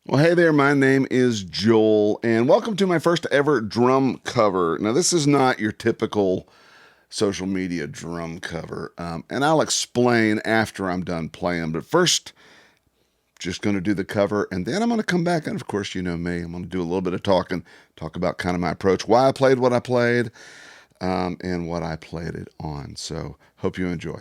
Well, hey there, my name is Joel, and welcome to my first ever drum cover. Now, this is not your typical social media drum cover, and I'll explain after I'm done playing. But first, just going to do the cover, and then I'm going to come back, and of course, you know me, I'm going to do a little bit of talking, talk about kind of my approach, why I played what I played, and what I played it on. So, hope you enjoy.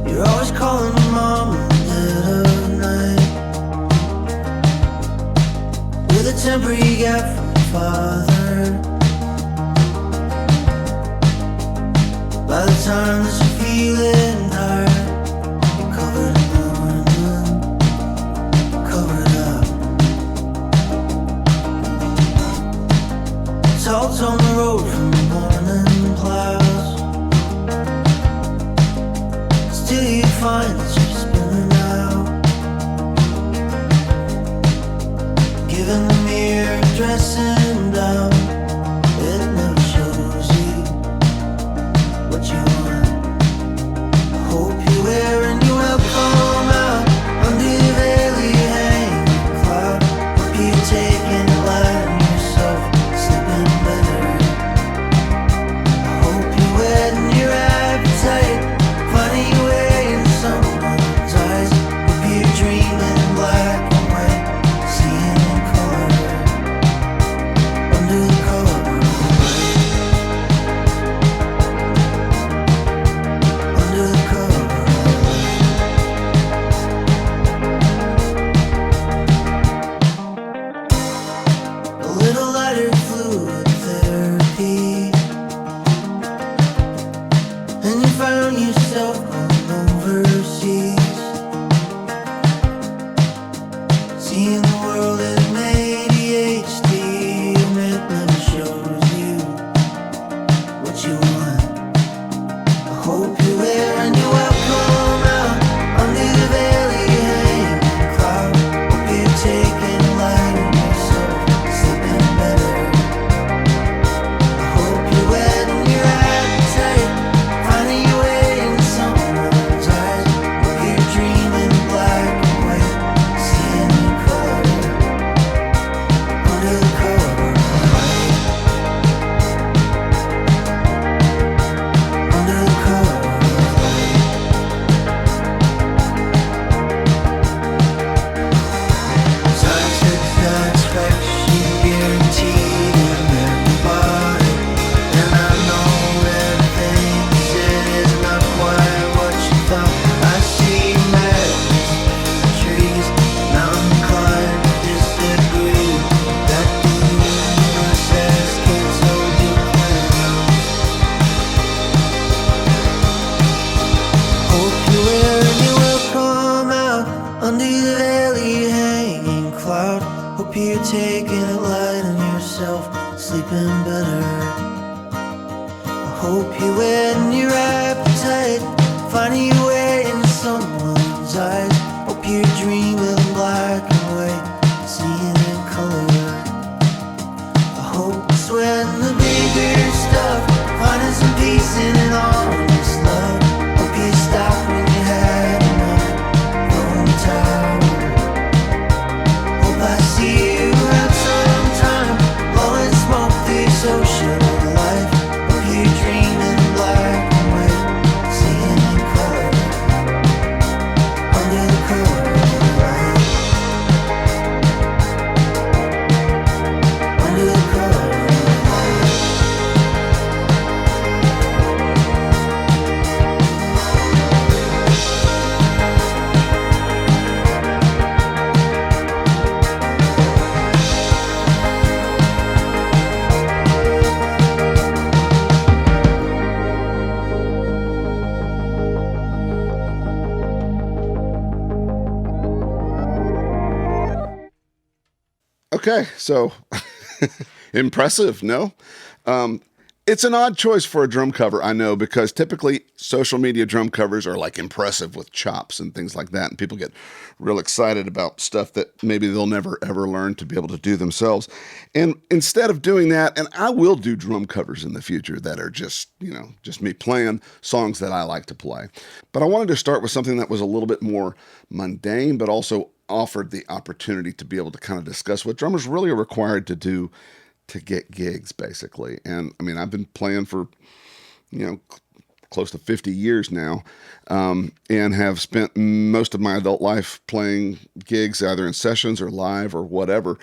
You're always calling me mom in the dead of night, with a temper you got from your father. By the time that you're feeling tired, you're covered in morning, covered up. Salt's on the road from the morning clouds. Still you find that you're spinning out, giving the mirror a dressing down. It never shows you what you want. I hope you're wearing your welcome out under the veil you hang cloud. Hope you're taking it light on yourself, sleeping better. I hope you're wetting your appetite, finding your way in someone's eyes. Hope you're dreaming in black and white, seeing in color under the cover of light. Under the cover of light. A little lighter fluid therapy, and you found yourself going overseas, seeing the world in ADHD, and it never shows you what you want. I hope you're wearing your welcome out under the veil you hang cloud. Hope you're taking it light on yourself, sleeping better. I hope you're wetting your appetite, finding your way in someone's eyes. Hope you're dreaming in black and white, seeing in color under the cover of light. Under the cover of light. Science satisfaction guaranteed in everybody, and I know everything you said is not quite what you thought. I see madness in the trees, now I'm inclined to disagree. That the universe has canceled your plans. Hope you're wearing your welcome out under the veil you hanging cloud. Hope you're taking it light on yourself, sleeping better. I hope you're wetting your appetite, finding your way in someone's eyes. Hope you're dreaming in black and white, seeing in color. I hope you're sweating the bigger stuff, finding some peace in an honest love. Hope you stop when you had enough, throwing the towel. Hope I see you around sometime, blowing smoke through your social life. Hope you're dreaming in black and white, seeing in color under the cover of light. Under the cover of light. Okay, so impressive, no? It's an odd choice for a drum cover, I know, because typically social media drum covers are like impressive with chops and things like that. And people get real excited about stuff that maybe they'll never ever learn to be able to do themselves. And instead of doing that, and I will do drum covers in the future that are just, just me playing songs that I like to play. But I wanted to start with something that was a little bit more mundane, but also offered the opportunity to be able to kind of discuss what drummers really are required to do to get gigs, basically. And I mean, I've been playing for, close to 50 years now, and have spent most of my adult life playing gigs, either in sessions or live or whatever.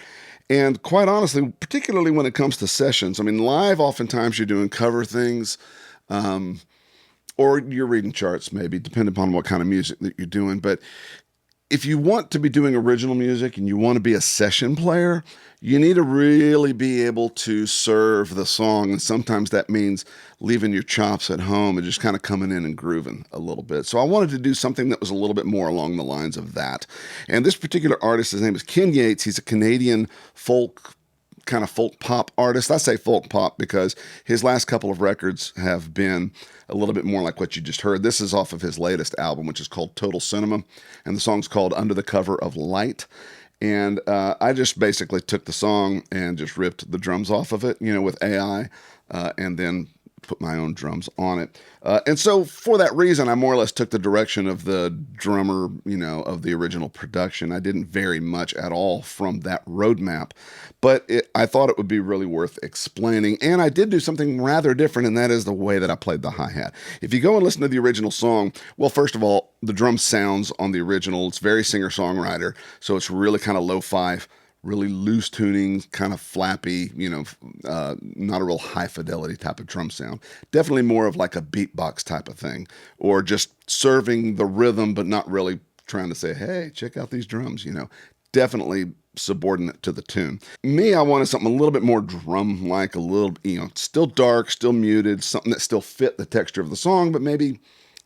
And quite honestly, particularly when it comes to sessions, I mean, live, oftentimes you're doing cover things, or you're reading charts, maybe, depending upon what kind of music that you're doing. But if you want to be doing original music and you want to be a session player, you need to really be able to serve the song. And sometimes that means leaving your chops at home and just kind of coming in and grooving a little bit. So I wanted to do something that was a little bit more along the lines of that. And this particular artist, his name is Ken Yates. He's a Canadian kind of folk pop artist. I say folk pop because his last couple of records have been a little bit more like what you just heard. This is off of his latest album, which is called Total Cinema, and the song's called Under the Cover of Light. And I just basically took the song and just ripped the drums off of it, with AI, and then put my own drums on it. And so for that reason, I more or less took the direction of the drummer, of the original production. I didn't vary much at all from that roadmap, but I thought it would be really worth explaining. And I did do something rather different, and that is the way that I played the hi-hat. If you go and listen to the original song, well, first of all, the drum sounds on the original, it's very Singer-Songwriter, so it's really kind of lo-fi, really loose tuning, kind of flappy, not a real high fidelity type of drum sound. Definitely more of like a beatbox type of thing, or just serving the rhythm, but not really trying to say, hey, check out these drums, definitely subordinate to the tune. Me, I wanted something a little bit more drum-like, a little, still dark, still muted, something that still fit the texture of the song, but maybe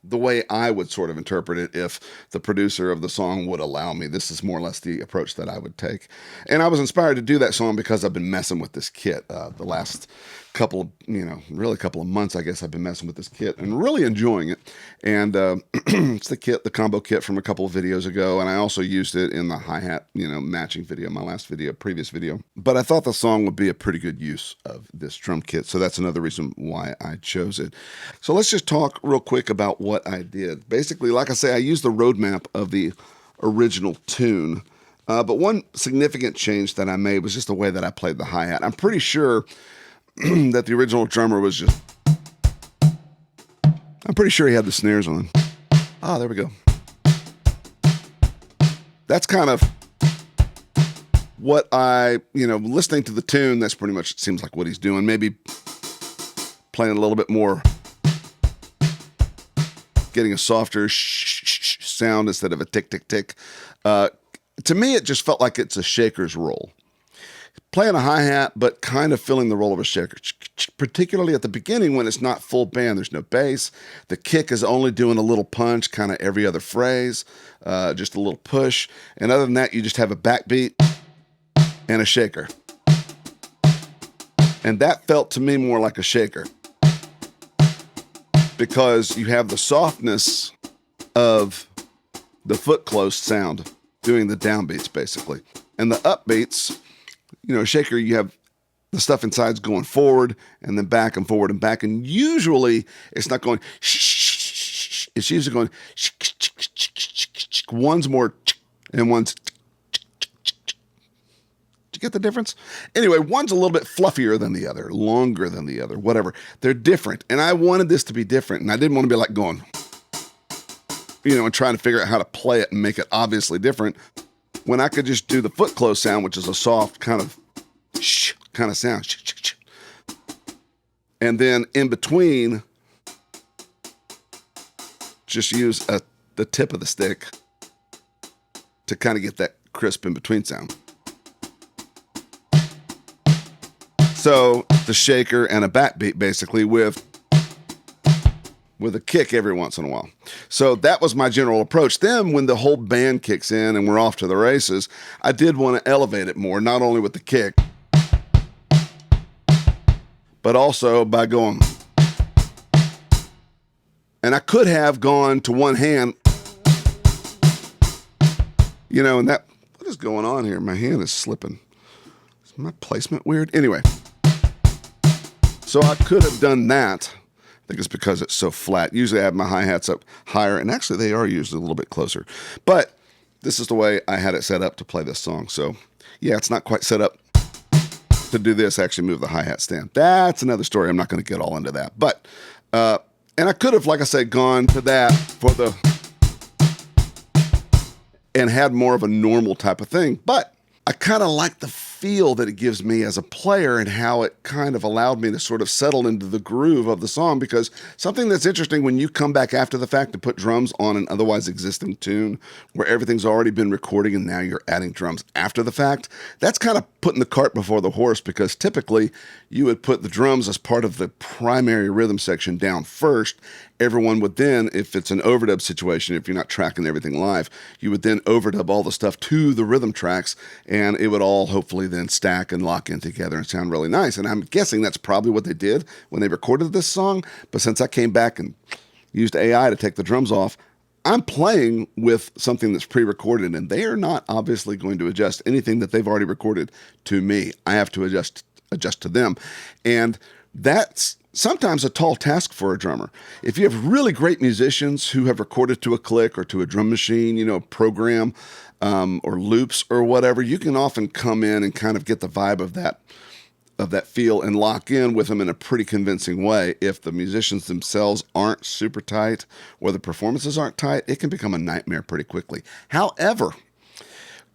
the way I would sort of interpret it if the producer of the song would allow me. This is more or less the approach that I would take. And I was inspired to do that song because I've been messing with this kit the last couple of months, I guess I've been messing with this kit and really enjoying it. And it's the combo kit from a couple of videos ago. And I also used it in the hi-hat, matching video, my previous video. But I thought the song would be a pretty good use of this drum kit. So that's another reason why I chose it. So let's just talk real quick about what I did. Basically, like I say, I used the roadmap of the original tune. But one significant change that I made was just the way that I played the hi-hat. I'm pretty sure that the original drummer was I'm pretty sure he had the snares on. Ah, there we go. That's kind of what listening to the tune, that's pretty much, it seems like what he's doing. Maybe playing a little bit more, getting a softer sound instead of a tick, tick, tick. To me, it just felt like it's a shaker's role. Playing a hi-hat, but kind of filling the role of a shaker, particularly at the beginning when it's not full band. There's no bass. The kick is only doing a little punch, kind of every other phrase, just a little push. And other than that, you just have a backbeat and a shaker. And that felt to me more like a shaker, because you have the softness of the foot close sound doing the downbeats, basically. And the upbeats, shaker, you have the stuff inside's going forward and then back and forward and back. And usually it's not going shh. It's usually going one's more and one's. Did you get the difference? Anyway, one's a little bit fluffier than the other, longer than the other, whatever. They're different. And I wanted this to be different. And I didn't want to be like going, and trying to figure out how to play it and make it obviously different, when I could just do the foot close sound, which is a soft kind of sound. And then in between, just use the tip of the stick to kind of get that crisp in between sound. So the shaker and a backbeat, basically, with a kick every once in a while. So that was my general approach. Then when the whole band kicks in and we're off to the races, I did want to elevate it more, not only with the kick, but also by going. And I could have gone to one hand, you know, and that, what is going on here? My hand is slipping. Is my placement weird? Anyway, so I could have done that. I think it's because it's so flat. Usually I have my hi-hats up higher, and actually they are usually a little bit closer. But this is the way I had it set up to play this song. So yeah, it's not quite set up to do this, actually move the hi-hat stand. That's another story. I'm not going to get all into that. But, and I could have, like I said, gone to that for the, and had more of a normal type of thing. But I kind of like the feel that it gives me as a player and how it kind of allowed me to sort of settle into the groove of the song, because something that's interesting when you come back after the fact to put drums on an otherwise existing tune where everything's already been recording and now you're adding drums after the fact, that's kind of putting the cart before the horse, because typically you would put the drums as part of the primary rhythm section down first. Everyone would then, if it's an overdub situation, if you're not tracking everything live, you would then overdub all the stuff to the rhythm tracks, and it would all hopefully then stack and lock in together and sound really nice. And I'm guessing that's probably what they did when they recorded this song. But since I came back and used AI to take the drums off, I'm playing with something that's pre-recorded, and they are not obviously going to adjust anything that they've already recorded to me. I have to adjust to them. And that's sometimes a tall task for a drummer. If you have really great musicians who have recorded to a click or to a drum machine, you know, program, or loops or whatever, you can often come in and kind of get the vibe of that feel and lock in with them in a pretty convincing way. If the musicians themselves aren't super tight or the performances aren't tight, it can become a nightmare pretty quickly. However,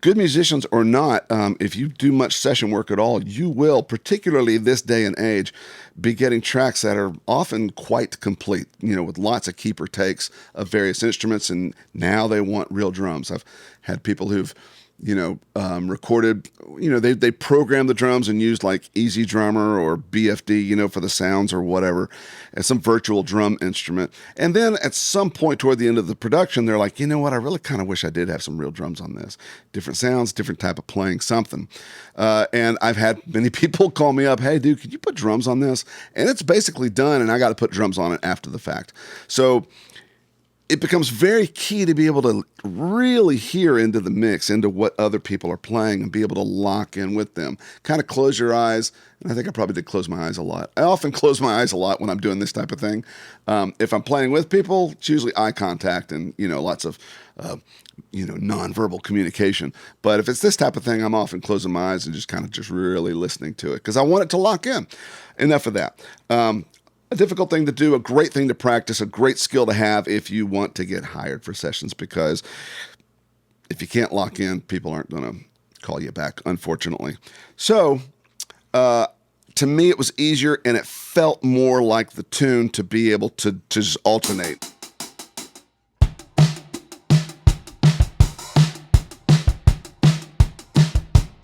good musicians or not, if you do much session work at all, you will, particularly this day and age, be getting tracks that are often quite complete, you know, with lots of keeper takes of various instruments, and now they want real drums. I've had people who've, you know, recorded, you know, they program the drums and used like Easy Drummer or BFD, you know, for the sounds or whatever, as some virtual drum instrument. And then at some point toward the end of the production, they're like, you know what, I really kind of wish I did have some real drums on this. Different sounds, different type of playing, something. And I've had many people call me up, hey, dude, could you put drums on this? And it's basically done, and I got to put drums on it after the fact. So it becomes very key to be able to really hear into the mix, into what other people are playing, and be able to lock in with them. Kind of close your eyes. And I think I probably did close my eyes a lot. I often close my eyes a lot when I'm doing this type of thing. If I'm playing with people, it's usually eye contact and, you know, lots of, you know, nonverbal communication. But if it's this type of thing, I'm often closing my eyes and just kind of just really listening to it because I want it to lock in. Enough of that. A difficult thing to do, a great thing to practice, a great skill to have if you want to get hired for sessions, because if you can't lock in, people aren't going to call you back, unfortunately. So, to me, it was easier and it felt more like the tune to be able to just alternate.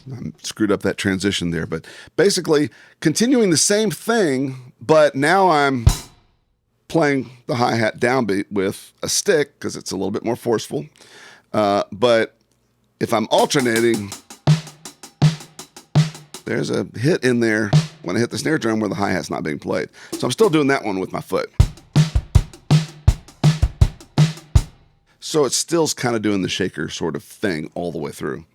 I screwed up that transition there, but basically continuing the same thing, but now I'm playing the hi-hat downbeat with a stick because it's a little bit more forceful. But if I'm alternating, there's a hit in there when I hit the snare drum where the hi-hat's not being played. So I'm still doing that one with my foot. So it still's kind of doing the shaker sort of thing all the way through.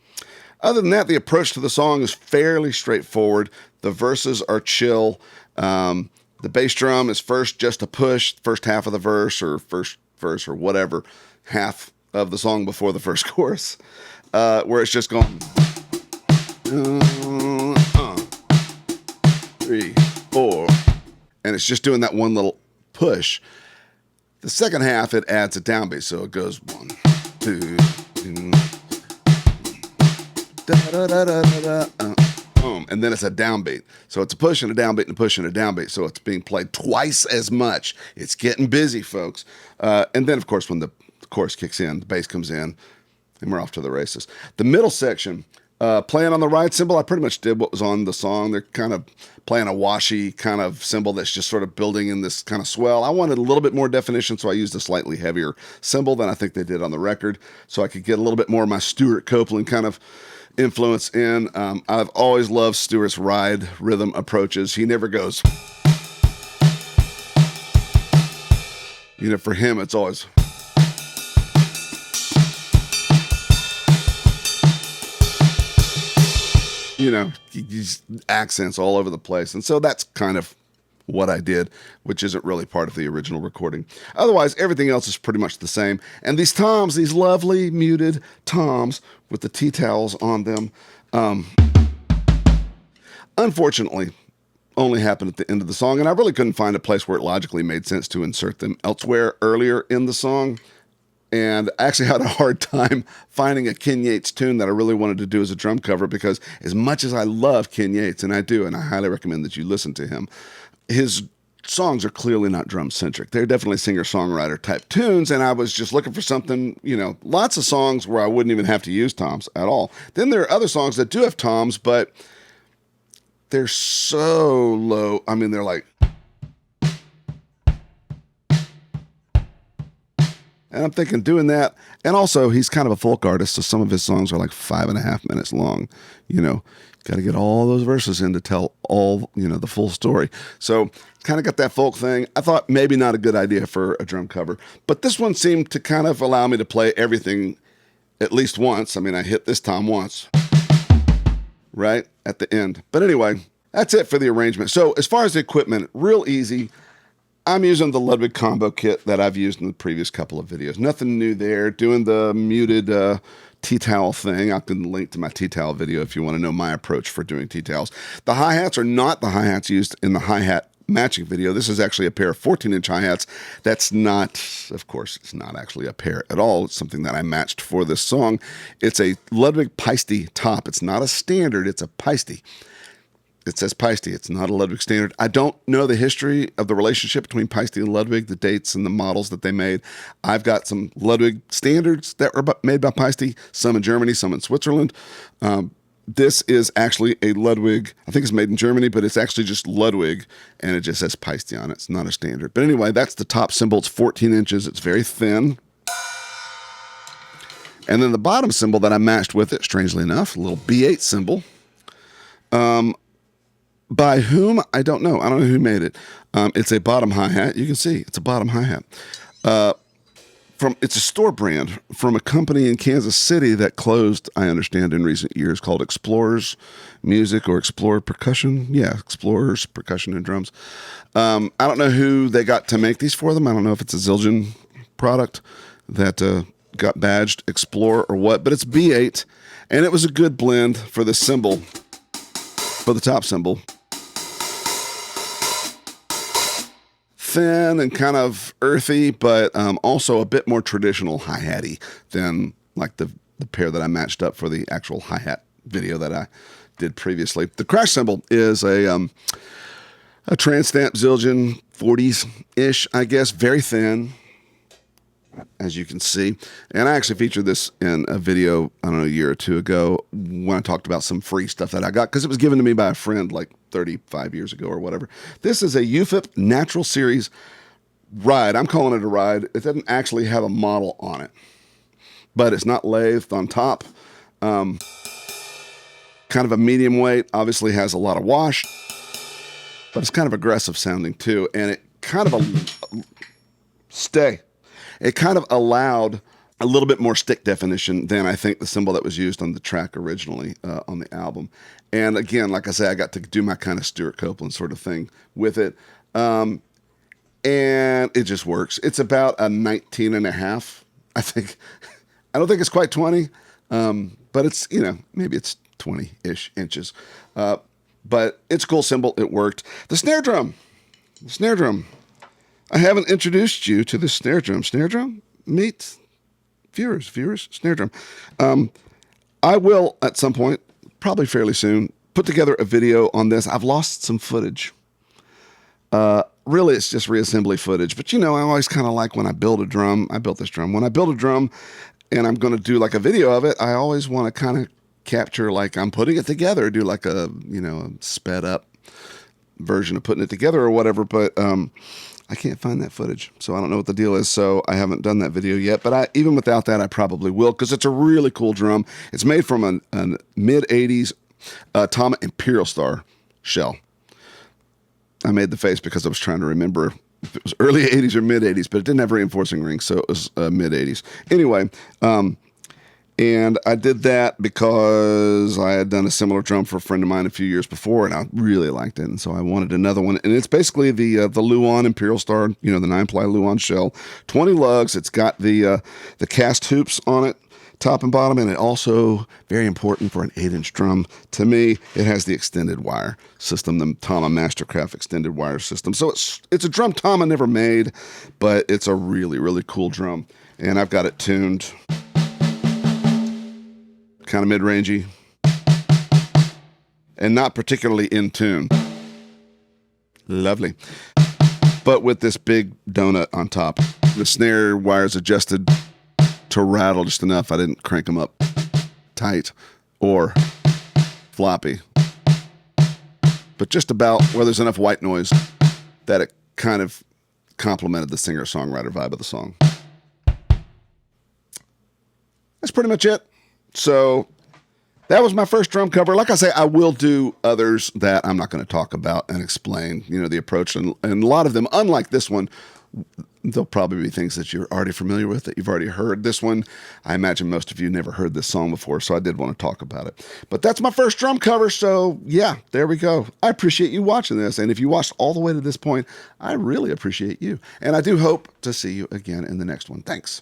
Other than that, the approach to the song is fairly straightforward. The verses are chill. The bass drum is first just a push, first half of the verse or first verse or whatever, half of the song before the first chorus, where it's just going 3, 4, and it's just doing that one little push. The second half, it adds a downbeat, so it goes 1, 2, 3. Boom, and then it's a downbeat. So it's a push and a downbeat and a push and a downbeat. So it's being played twice as much. It's getting busy, folks. And then, of course, when the chorus kicks in, the bass comes in, and we're off to the races. The middle section, playing on the ride cymbal, I pretty much did what was on the song. They're kind of playing a washy kind of cymbal that's just sort of building in this kind of swell. I wanted a little bit more definition, so I used a slightly heavier cymbal than I think they did on the record, so I could get a little bit more of my Stuart Copeland kind of influence in. I've always loved Stuart's ride rhythm approaches. He never goes For him, it's always... accents all over the place. And so that's kind of what I did, which isn't really part of the original recording. Otherwise, everything else is pretty much the same. And these toms, these lovely muted toms with the tea towels on them, unfortunately, only happened at the end of the song. And I really couldn't find a place where it logically made sense to insert them elsewhere earlier in the song. And I actually had a hard time finding a Ken Yates tune that I really wanted to do as a drum cover, because as much as I love Ken Yates, and I do, and I highly recommend that you listen to him, his songs are clearly not drum-centric. They're definitely singer-songwriter type tunes, and I was just looking for something, lots of songs where I wouldn't even have to use toms at all. Then there are other songs that do have toms, but they're so low. I mean, they're like... And I'm thinking doing that. And also, he's kind of a folk artist, so some of his songs are like 5.5 minutes long. Got to get all those verses in to tell all, the full story. So kind of got that folk thing. I thought maybe not a good idea for a drum cover. But this one seemed to kind of allow me to play everything at least once. I mean, I hit this tom once, right at the end. But anyway, that's it for the arrangement. So as far as the equipment, real easy. I'm using the Ludwig combo kit that I've used in the previous couple of videos. Nothing new there. Doing the muted tea towel thing. I can link to my tea towel video if you want to know my approach for doing tea towels. The hi-hats are not the hi-hats used in the hi-hat matching video. This is actually a pair of 14-inch hi-hats. That's not, of course, it's not actually a pair at all. It's something that I matched for this song. It's a Ludwig Paiste top. It's not a standard. It's a Paiste. It says Paiste. It's not a Ludwig standard. I don't know the history of the relationship between Paiste and Ludwig, the dates and the models that they made. I've got some Ludwig standards that were made by Paiste, some in Germany, some in Switzerland. This is actually a Ludwig. I think it's made in Germany, but it's actually just Ludwig, and it just says Paiste on it. It's not a standard. But anyway, that's the top cymbal. It's 14 inches. It's very thin. And then the bottom cymbal that I matched with it, strangely enough, a little B8 cymbal. By whom? I don't know. I don't know who made it. It's a bottom hi-hat. You can see it's a bottom hi-hat. It's a store brand from a company in Kansas City that closed, I understand, in recent years, called Explorers Music or Explorer Percussion. Yeah, Explorers Percussion and Drums. I don't know who they got to make these for them. I don't know if it's a Zildjian product that got badged Explorer or what, but it's B8, and it was a good blend for the cymbal, for the top cymbal. Thin and kind of earthy, but also a bit more traditional hi-hatty than like the pair that I matched up for the actual hi-hat video that I did previously. The crash cymbal is a trans-stamp Zildjian 40s-ish, I guess, very thin, as you can see. And I actually featured this in a video, I don't know, a year or two ago when I talked about some free stuff that I got, because it was given to me by a friend like 35 years ago or whatever. This is a UFIP Natural Series ride. I'm calling it a ride. It doesn't actually have a model on it, but it's not lathed on top. Kind of a medium weight, obviously has a lot of wash, but it's kind of aggressive sounding too. And it kind of It kind of allowed a little bit more stick definition than I think the cymbal that was used on the track originally on the album. And again, like I say, I got to do my kind of Stuart Copeland sort of thing with it. And it just works. It's about a 19 and a half, I think. I don't think it's quite 20, but it's, maybe it's 20-ish inches. But it's a cool cymbal. It worked. The snare drum. I haven't introduced you to the snare drum. Snare drum? Meet viewers, snare drum. I will, at some point, probably fairly soon, put together a video on this. I've lost some footage. Really, it's just reassembly footage. But, I always kind of like when I build a drum. I built this drum. When I build a drum and I'm going to do like a video of it, I always want to kind of capture like I'm putting it together, do like a, a sped up version of putting it together or whatever. But I can't find that footage, so I don't know what the deal is, so I haven't done that video yet, but even without that, I probably will, because it's a really cool drum. It's made from a mid-'80s Tama Imperial Star shell. I made the face because I was trying to remember it was early 80s or mid 80s, but it didn't have reinforcing rings, so it was mid 80s. Anyway, and I did that because I had done a similar drum for a friend of mine a few years before, and I really liked it, and so I wanted another one. And it's basically the Luan Imperial Star, the 9-ply Luan shell, 20 lugs. It's got the cast hoops on it, top and bottom, and it also, very important for an 8-inch drum, to me, it has the extended wire system, the Tama Mastercraft extended wire system. So it's a drum Tama never made, but it's a really, really cool drum, and I've got it tuned kind of mid-rangey, and not particularly in tune. Lovely. But with this big donut on top. The snare wire's adjusted to rattle just enough. I didn't crank them up tight or floppy. But just about where there's enough white noise that it kind of complemented the singer-songwriter vibe of the song. That's pretty much it. So that was my first drum cover. Like I say, I will do others that I'm not going to talk about and explain, the approach. And a lot of them, unlike this one, they'll probably be things that you're already familiar with, that you've already heard. This one, I imagine most of you never heard this song before, so I did want to talk about it. But that's my first drum cover, so yeah, there we go. I appreciate you watching this, and if you watched all the way to this point, I really appreciate you. And I do hope to see you again in the next one. Thanks.